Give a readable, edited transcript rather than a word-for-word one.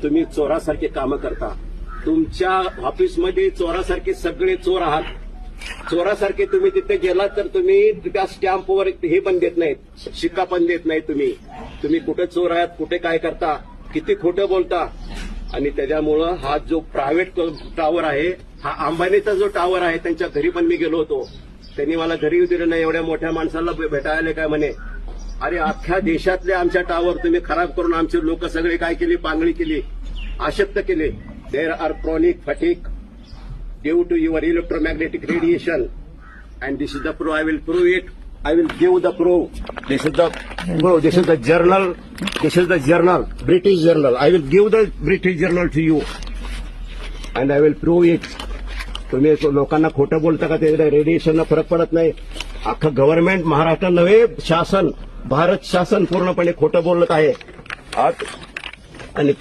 तुम्ही चोरासारखे कामं करता. तुमच्या ऑफिसमध्ये चोरासारखे सगळे चोर आहात. चोरासारखे तुम्ही तिथे गेलात तर तुम्ही त्या स्टॅम्पवर हे पण देत नाहीत, शिक्का पण देत नाही. तुम्ही कुठे चोर आहात, कुठे काय करता, किती खोटं बोलता. आणि त्याच्यामुळं हा जो प्रायव्हेट टावर आहे, हा अंबानीचा जो टावर आहे, त्यांच्या घरी पण मी गेलो होतो. त्यांनी मला घरी दिलं नाही. एवढ्या मोठ्या माणसाला भेटायला काय म्हणे, अरे अख्ख्या देशातले आमच्या टावर तुम्ही खराब करून आमचे लोक सगळे काय केली, पांगळी केली, अशक्त केले. There are chronic fatigue due to your electromagnetic radiation and this is the proof. I will prove it. I will give the proof. This is the journal. This is the journal, British journal. I will give the British journal to you, and I will prove it. तुम्ही लोकांना खोटं बोलता का? ते रेडिएशनला फरक पडत नाही. अख्खं गव्हर्नमेंट, महाराष्ट्र नव्हे, शासन, भारत शासन पूर्णपणे खोटं बोलत आहे. आणि